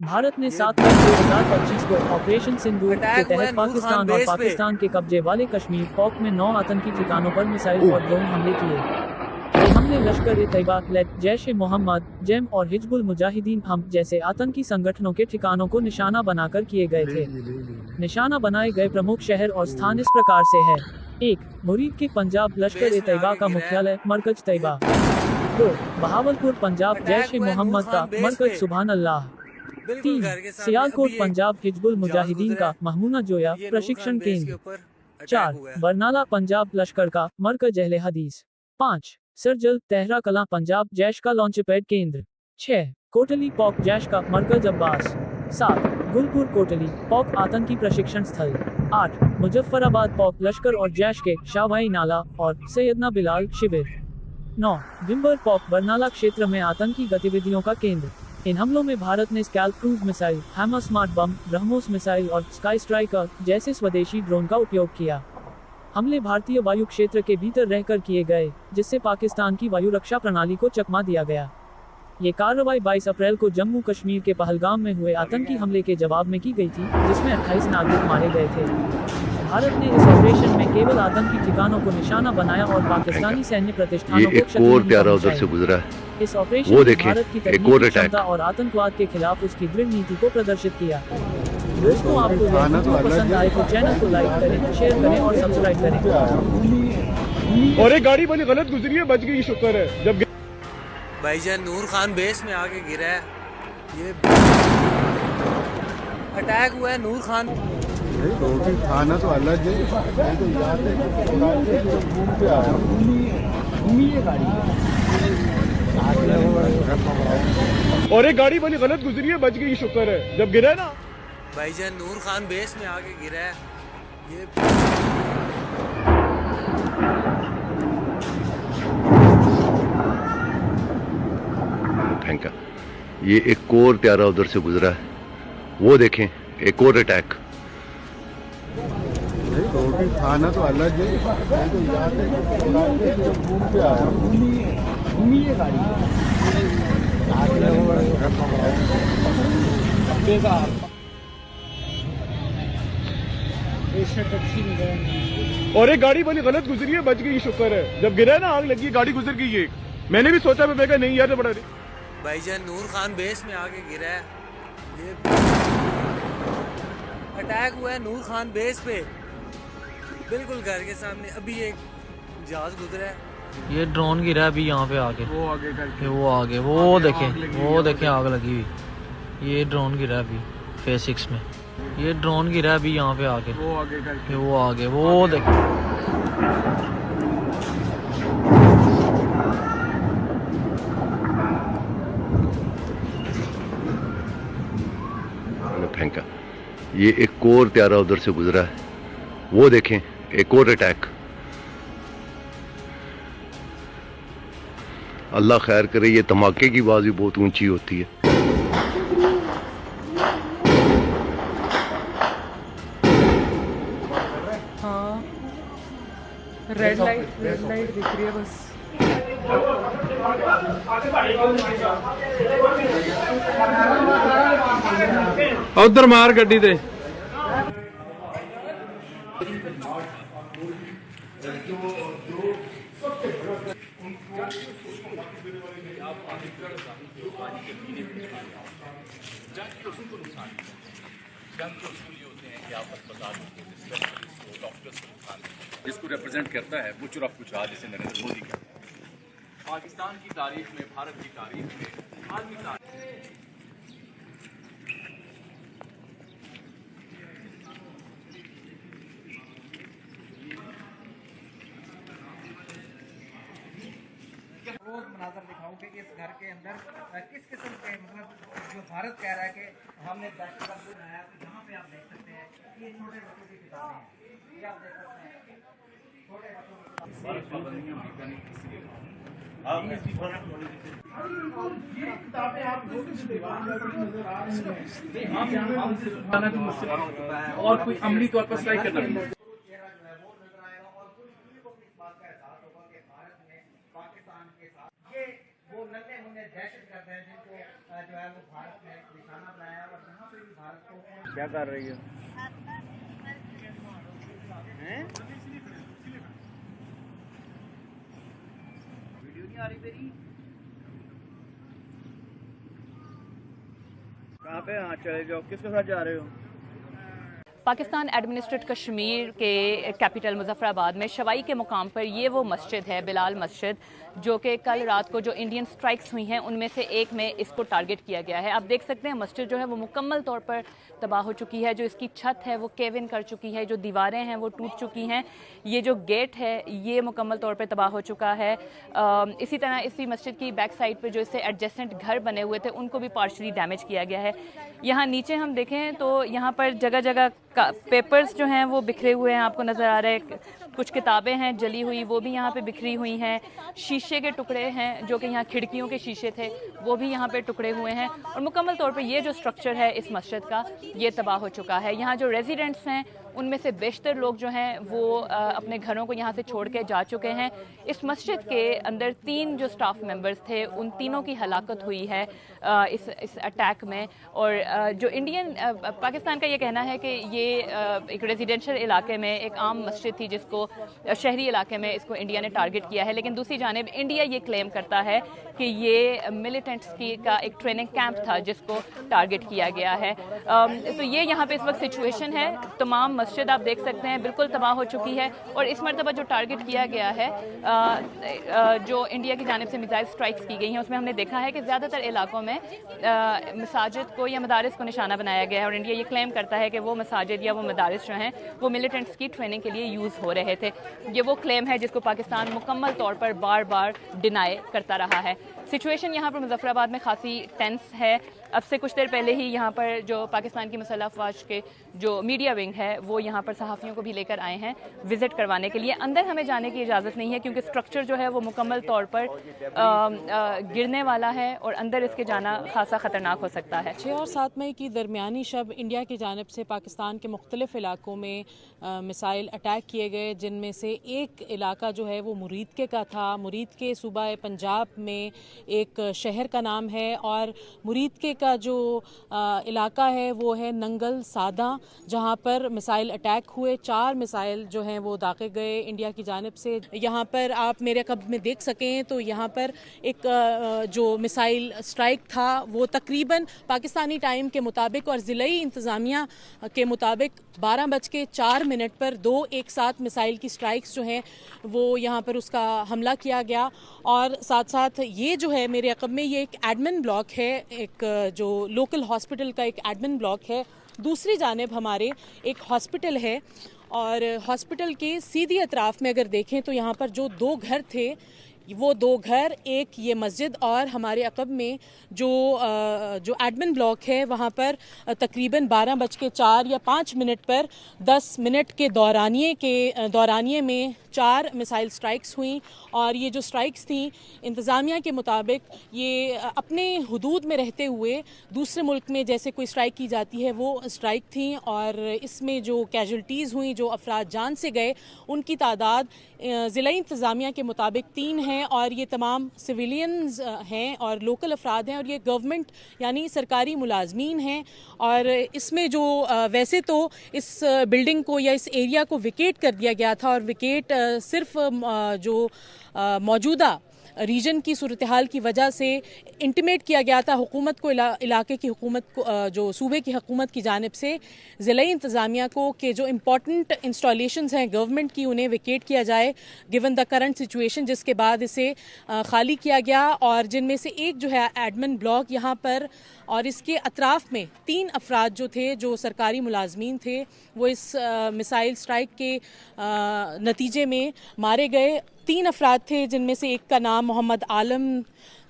भारत ने 7 मई 2025 को ऑपरेशन सिंदूर के तहत पाकिस्तान और पाकिस्तान के कब्जे वाले कश्मीर पॉक में 9 आतंकी ठिकानों पर मिसाइल और ड्रोन हमले किए। ये हमले लश्कर ए तैयबा, जैश ए मोहम्मद, जेम और हिजबुल मुजाहिदीन हम जैसे आतंकी संगठनों के ठिकानों को निशाना बनाकर किए गए थे। निशाना बनाए गए प्रमुख शहर और स्थान इस प्रकार से है। 1. मुरीद के पंजाब लश्कर ए तैयबा का मुख्यालय मरकज तैयबा। 2. बहावलपुर पंजाब जैश ए मोहम्मद का मरकज सुभान अल्लाह। 3. सियालकोट पंजाब हिजबुल मुजाहिदीन का महमूना जोया प्रशिक्षण केंद्र। 4. बरनाला पंजाब लश्कर का मरकज अहले हदीस। 5. सरजल तेहरा कलां पंजाब जैश का लॉन्चपैड केंद्र। 6. कोटली पॉक जैश का मरकज अब्बास। 7. गुलपुर कोटली पॉक आतंकी प्रशिक्षण स्थल। 8. मुजफ्फराबाद पॉक लश्कर और जैश के शावाई नाला और सैयदना बिलाल शिविर। 9. बिम्बर पॉक बरनाला क्षेत्र में आतंकी गतिविधियों का केंद्र। इन हमलों में भारत ने scalp cruise missile, hammer smart बम, ब्रह्मोस मिसाइल और स्काई स्ट्राइकर जैसे स्वदेशी ड्रोन का उपयोग किया। हमले भारतीय वायु क्षेत्र के भीतर रहकर किए गए, जिससे पाकिस्तान की वायु रक्षा प्रणाली को चकमा दिया गया। ये कार्रवाई 22 अप्रैल को जम्मू कश्मीर के पहलगाम में हुए आतंकी हमले के जवाब में की गई थी, जिसमें 28 नागरिक मारे गए थे। भारत ने इस ऑपरेशन में केवल आतंकी ठिकानों को निशाना बनाया और पाकिस्तानी सैन्य प्रतिष्ठानों को क्षति नहीं पहुंचाई। इस ऑपरेशन में भारत की तकनीकी क्षमता और आतंकवाद के खिलाफ उसकी दृढ़ नीति को प्रदर्शित किया। दोस्तों, आपको यह वीडियो पसंद आए तो चैनल को लाइक करें, शेयर करें और सब्सक्राइब करें। और एक गाड़ी बड़ी गलत गुजरी है, बच गई, शुक्र है। जब भाईजान नूर खान बेस में आके गिरा है, ये अटैक हुआ है नूर खान। थाना तो अलग है, तो याद है घूम के आया और एक गाड़ी बड़ी गलत गुजरी है, बच गई, शुक्र है। जब गिरा है ना भाईजान नूर खान बेस में आके गिरा है, ये फेंका। ये एक और प्यारा उधर से गुजरा है, वो देखें, एक और अटैक। थाना तो अलग है, तो याद है घूम के आया और एक गाड़ी बड़ी गलत गुजरी है, बच गई, शुक्र है। जब गिरा है ना, आग लगी, गाड़ी गुजर गई एक। मैंने भी सोचा, मैं कहा नहीं यार, बड़ा भाईजान नूर खान बेस में आके गिरा है, ये अटैक हुआ है नूर खान बेस पे, बिल्कुल घर के सामने। अभी एक जहाज गुजरा है, ये ड्रोन गिरा है अभी यहाँ पे आगे, वो आगे वो देखे आग लगी हुई। ये ड्रोन गिरा है अभी फेज 6 में, ये ड्रोन गिरा है अभी यहाँ पे आगे, वो आगे वो देखे। फेंका। ये एक और प्यारा उधर से गुजरा है, वो देखें, एक और अटैक। अल्लाह खैर करे, ये धमाके की आवाज भी बहुत ऊंची होती है। हाँ, रेड लाइट दिख रही है बस। उधर मार गड्डी दे। जिसको रिप्रेजेंट करता है बुचर ऑफ गुजरात, जिसे नरेंद्र मोदी का पाकिस्तान की तारीख में, भारत की तारीख में आदमी रोज मनाजर दिखाऊं कि इस घर के अंदर किस किस्म के, मतलब जो भारत कह रहा है कि हमने दहशतगर्द बनाया। तो यहाँ पे आप देख सकते हैं ये छोटे बच्चों की किताबें हैं, ये आप देख सकते हैं छोटे बच्चों की किताबें। आप और कोई अमली तौर पर स्ट्राइक करना पाकिस्तान के साथ ये वो नन्हे मुन्ने दहशतगर्द हैं जिनको जो है वो भारत में निशाना बनाया और जहाँ पे भी भारत को क्या कर रही है? वीडियो नहीं आ रही मेरी। कहाँ पे? हाँ चले जाओ। किसके साथ जा रहे हो? पाकिस्तान एडमिनिस्ट्रेट कश्मीर के कैपिटल मुजफ्फराबाद में शवाई के मुकाम पर ये वो मस्जिद है, बिलाल मस्जिद, जो कि कल रात को जो इंडियन स्ट्राइक्स हुई हैं उनमें से एक में इसको टारगेट किया गया है। आप देख सकते हैं मस्जिद जो है वो मुकम्मल तौर पर तबाह हो चुकी है। जो इसकी छत है वो केव इन कर चुकी है, जो दीवारें हैं वो टूट चुकी हैं, ये जो गेट है ये मुकम्मल तौर पर तबाह हो चुका है। इसी तरह इसी मस्जिद की बैक साइड पर जो इससे एडजेसेंट घर बने हुए थे उनको भी पार्शली डैमेज किया गया है। यहाँ नीचे हम देखें तो यहाँ पर जगह जगह पेपर्स जो हैं वो बिखरे हुए हैं, आपको नज़र आ रहा है। कुछ किताबें हैं जली हुई, वो भी यहाँ पे बिखरी हुई हैं। शीशे के टुकड़े हैं जो कि यहाँ खिड़कियों के शीशे थे, वो भी यहाँ पे टुकड़े हुए हैं। और मुकम्मल तौर पे ये जो स्ट्रक्चर है इस मस्जिद का ये तबाह हो चुका है। यहाँ जो रेजिडेंट्स हैं उनमें से बेशतर लोग जो हैं वो अपने घरों को यहाँ से छोड़ के जा चुके हैं। इस मस्जिद के अंदर 3 जो स्टाफ मेंबर्स थे उन तीनों की हलाकत हुई है इस अटैक में। और जो पाकिस्तान का ये कहना है कि ये एक रेजिडेंशियल इलाके में एक आम मस्जिद थी जिसको शहरी इलाके में इसको इंडिया ने टारगेट किया है। लेकिन दूसरी जानिब इंडिया ये क्लेम करता है कि ये मिलिटेंट्स का एक ट्रेनिंग कैंप था जिसको टारगेट किया गया है। तो ये यहाँ पे इस वक्त सिचुएशन है। तमाम मस्जिद आप देख सकते हैं बिल्कुल तबाह हो चुकी है। और इस मरतबा जो टारगेट किया गया है जो इंडिया की जानिब से मिसाइल स्ट्राइक्स की गई हैं उसमें हमने देखा है कि ज़्यादातर इलाकों में मसाजिद को या मदारिस को निशाना बनाया गया है। और इंडिया ये क्लेम करता है कि वो मसाजिद या वो मदारिस जो हैं वो मिलिटेंट्स की ट्रेनिंग के लिए यूज़ हो रहे थे। ये वो क्लेम है जिसको पाकिस्तान मुकम्मल तौर पर बार बार डिनाई करता रहा है। सिचुएशन यहाँ पर मुजफ्फराबाद में खासी टेंस है। अब से कुछ देर पहले ही यहाँ पर जो पाकिस्तान की मुसल्लह अफवाज के जो मीडिया विंग है वो यहाँ पर सहाफ़ियों को भी लेकर आए हैं विज़िट करवाने के लिए। अंदर हमें जाने की इजाज़त नहीं है क्योंकि स्ट्रक्चर जो है वो मुकम्मल तौर पर गिरने वाला है और अंदर इसके जाना खासा ख़तरनाक हो सकता है। 6 और 7 मई की दरमियानी शब इंडिया की जानिब से पाकिस्तान के मुख्तलिफ इलाकों में मिसाइल अटैक किए गए, जिनमें से एक इलाका जो है वो मुरीदके का था। मुरीदके सूबा पंजाब में एक शहर का नाम है और मुरीदके का जो इलाका है वो है नंगल सादा, जहां पर मिसाइल अटैक हुए। 4 मिसाइल जो हैं वो दागे गए इंडिया की जानिब से। यहाँ पर आप मेरे कब में देख सकें तो यहाँ पर एक जो मिसाइल स्ट्राइक था वो तकरीबन पाकिस्तानी टाइम के मुताबिक और ज़िलाई इंतज़ामिया के मुताबिक 12:04 पर 2 एक साथ मिसाइल की स्ट्राइक्स जो हैं वो यहाँ पर उसका हमला किया गया। और साथ साथ ये जो है मेरे अक़ब में ये एक एडमिन ब्लॉक है, एक जो लोकल हॉस्पिटल का एक एडमिन ब्लॉक है। दूसरी जानिब हमारे एक हॉस्पिटल है और हॉस्पिटल के सीधी अतराफ़ में अगर देखें तो यहाँ पर जो 2 घर थे वो 2 घर, एक ये मस्जिद और हमारे अक़ब में जो एडमिन ब्लॉक है वहाँ पर तकरीबन 12:04 या 5 पर 10 मिनट के दौरानिए में 4 मिसाइल स्ट्राइक्स हुई। और ये जो स्ट्राइक्स थी इंतज़ामिया के मुताबिक ये अपने हुदूद में रहते हुए दूसरे मुल्क में जैसे कोई स्ट्राइक की जाती है वो स्ट्राइक थी। और इसमें जो कैजुअल्टीज़ हुई, जो अफराद जान से गए, उनकी तादाद ज़िला इंतज़ामिया के मुताबिक 3 हैं और ये तमाम सिविलियंस हैं और लोकल अफराद हैं और ये गवर्नमेंट यानी सरकारी मुलाजमीन हैं। और इसमें जो वैसे तो इस बिल्डिंग को या इस एरिया को विकेट कर दिया गया था और विकेट सिर्फ जो मौजूदा रीजन की सूरत हाल की वजह से इंटीमेट किया गया था हुकूमत को, इलाके की हुकूमत को, जो सूबे की हुकूमत की जानिब से ज़िला इंतज़ामिया को कि जो इम्पॉर्टेंट इंस्टॉलेशंस हैं गवर्नमेंट की उन्हें विकेट किया जाए गिवन द करंट सिचुएशन, जिसके बाद इसे खाली किया गया। और जिनमें से एक जो है एडमिन ब्लॉक यहाँ पर और इसके अतराफ़ में 3 अफराद जो थे जो सरकारी मुलाजमीन थे वो इस मिसाइल स्ट्राइक के नतीजे में मारे गए। 3 अफराद थे जिनमें से एक का नाम मोहम्मद आलम,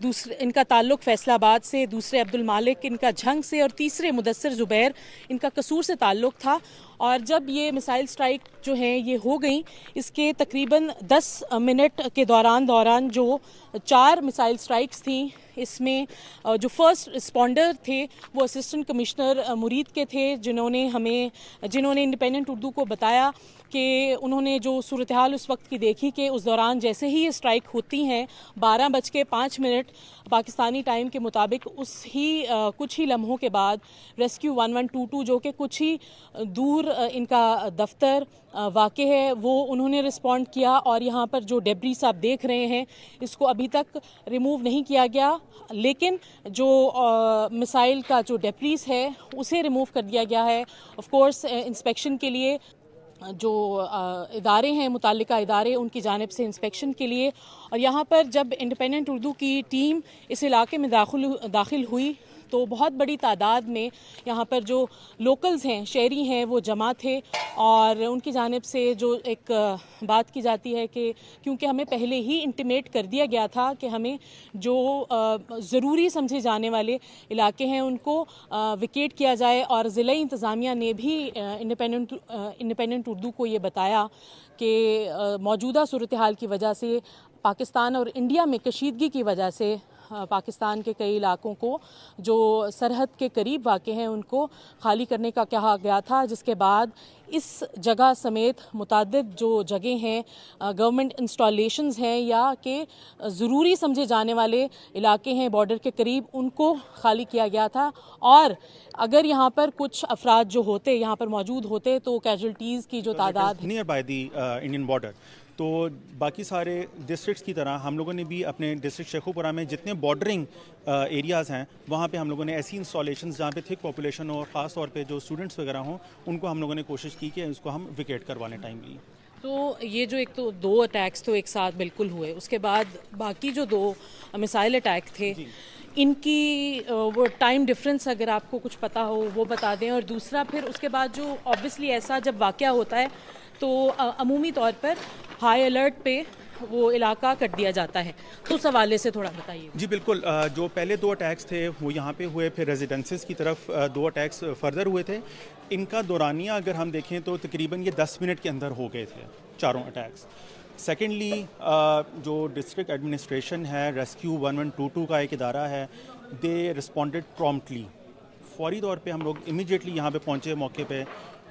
दूसरे इनका ताल्लुक़ फैसलाबाद से, दूसरे अब्दुल मालिक इनका झंग से और तीसरे मुदस्सिर ज़ुबैर इनका कसूर से ताल्लुक़ था। और जब ये मिसाइल स्ट्राइक जो हैं ये हो गई, इसके तकरीबन 10 मिनट के दौरान जो 4 मिसाइल स्ट्राइक्स थी इसमें जो फर्स्ट रिस्पॉन्डर थे वो असिस्टेंट कमिश्नर मुरीद के थे, जिन्होंने इंडिपेंडेंट उर्दू को बताया कि उन्होंने जो सूरत हाल उस वक्त की देखी कि उस दौरान जैसे ही ये स्ट्राइक होती हैं 12:05 बट पाकिस्तानी टाइम के मुताबिक कुछ ही लम्हों के बाद रेस्क्यू 1122 जो कि कुछ ही दूर इनका दफ्तर वाक़ है वो उन्होंने रिस्पॉन्ड किया, और यहाँ पर जो डेब्रीज आप देख रहे हैं इसको अभी तक रिमूव नहीं किया गया, लेकिन जो मिसाइल का जो डेब्रीज है उसे रिमूव कर दिया गया है। ऑफ कोर्स इंस्पेक्शन के लिए जो इदारे हैं, मुताल्लिका इदारे, उनकी जानिब से इंस्पेक्शन के लिए। और यहाँ पर जब इंडिपेंडेंट उर्दू की टीम इस इलाके में दाखिल हुई तो बहुत बड़ी तादाद में यहाँ पर जो लोकल्स हैं, शहरी हैं, वो जमा थे, और उनकी जानिब से जो एक बात की जाती है कि क्योंकि हमें पहले ही इंटीमेट कर दिया गया था कि हमें जो ज़रूरी समझे जाने वाले इलाके हैं उनको विकेट किया जाए, और ज़िला इंतज़ामिया ने भी इंडिपेंडेंट उर्दू को ये बताया कि मौजूदा सूरत हाल की वजह से पाकिस्तान और इंडिया में कशीदगी की वजह से पाकिस्तान के कई इलाकों को जो सरहद के करीब वाक़ हैं उनको खाली करने का कहा गया था, जिसके बाद इस जगह समेत मुताद्दिद जो जगह हैं, गवर्नमेंट इंस्टॉलेशंस हैं या कि ज़रूरी समझे जाने वाले इलाके हैं बॉर्डर के करीब, उनको खाली किया गया था। और अगर यहाँ पर कुछ अफराद जो होते यहाँ पर मौजूद होते तो कैजुअल्टीज़ की जो तादाद near by the Indian border, तो बाकी सारे डिस्ट्रिक्ट्स की तरह हम लोगों ने भी अपने डिस्ट्रिक्ट शेखुपुरा में जितने बॉर्डरिंग एरियाज़ हैं वहाँ पे हम लोगों ने ऐसी इंस्टॉलेशंस जहाँ पे थिक पॉपुलेशन हो और ख़ास तौर पे जो स्टूडेंट्स वगैरह हों उनको हम लोगों ने कोशिश की कि उसको हम विकेट करवाने टाइमली। तो ये जो एक तो 2 अटैक्स तो एक साथ बिल्कुल हुए, उसके बाद बाकी जो 2 मिसाइल अटैक थे इनकी वो टाइम डिफरेंस अगर आपको कुछ पता हो वो बता दें। और दूसरा फिर उसके बाद जो ऑब्वियसली ऐसा जब वाक़या होता है तो अमूमी तौर पर हाई अलर्ट पे वो इलाका कर दिया जाता है, तो उस हवाले से थोड़ा बताइए। जी बिल्कुल, जो पहले 2 अटैक्स थे वो यहाँ पे हुए, फिर रेजिडेंसेस की तरफ 2 अटैक्स फर्दर हुए थे। इनका दौरानिया अगर हम देखें तो तकरीबन ये 10 मिनट के अंदर हो गए थे चारों अटैक्स। सेकेंडली जो डिस्ट्रिक्ट एडमिनिस्ट्रेशन है, रेस्क्यू 1122 का एक इदारा है, दे रिस्पॉन्डेड प्रॉम्प्टली, फौरी तौर पे हम लोग इमीडिएटली यहाँ पे पहुँचे मौके पे।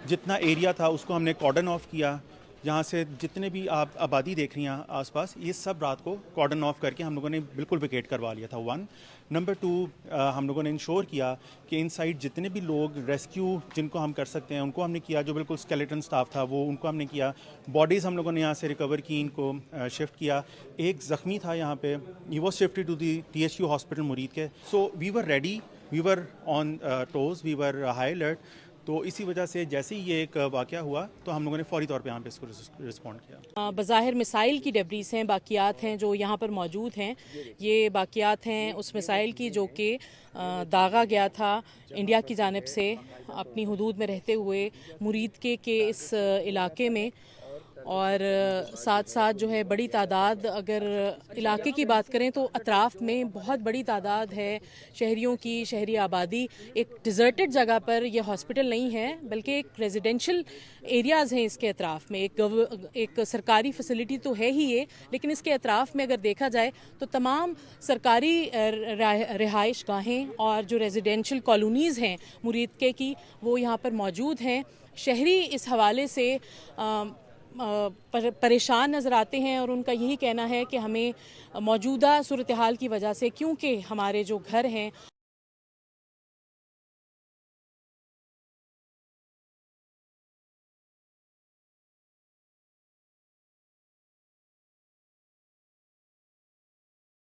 जितना एरिया था उसको हमने कॉर्डन ऑफ किया, यहाँ से जितने भी आप आबादी देख रही हैं आसपास, ये सब रात को कॉर्डन ऑफ करके हम लोगों ने बिल्कुल विकेट करवा लिया था। 1 नंबर 2 हम लोगों ने इंश्योर किया कि इनसाइड जितने भी लोग रेस्क्यू जिनको हम कर सकते हैं उनको हमने किया, जो बिल्कुल स्केलेटन स्टाफ था वो उनको हमने किया। बॉडीज़ हम लोगों ने यहाँ से रिकवर की, इनको शिफ्ट किया। एक ज़ख्मी था यहाँ पे, he was shifted to the THU hospital Muridke. So we were ready, we were on toes, we were high alert. तो इसी वजह से जैसे ही ये एक वाक़या हुआ तो हम लोगों ने फौरी तौर पे यहाँ पे इसको रिस्पॉन्ड किया। बज़ाहिर मिसाइल की डेब्रीज हैं, बाकियात हैं जो यहाँ पर मौजूद हैं, ये बाकियात हैं उस मिसाइल की जो कि दागा गया था इंडिया की जानिब से अपनी हुदूद में रहते हुए मुरीद के इस इलाके में। और साथ साथ जो है बड़ी तादाद, अगर इलाके की बात करें तो अतराफ़ में बहुत बड़ी तादाद है शहरियों की, शहरी आबादी। एक डिज़र्टेड जगह पर यह हॉस्पिटल नहीं है बल्कि एक रेजिडेंशियल एरियाज़ हैं इसके अतराफ़ में। एक सरकारी फैसिलिटी तो है ही ये, लेकिन इसके अतराफ़ में अगर देखा जाए तो तमाम सरकारी रिहाइश गाहें और जो रेजिडेंशियल कॉलोनीज़ हैं मुरीद की वो यहाँ पर मौजूद हैं। शहरी इस हवाले से परेशान नज़र आते हैं और उनका यही कहना है कि हमें मौजूदा सूरत हाल की वजह से, क्योंकि हमारे जो घर हैं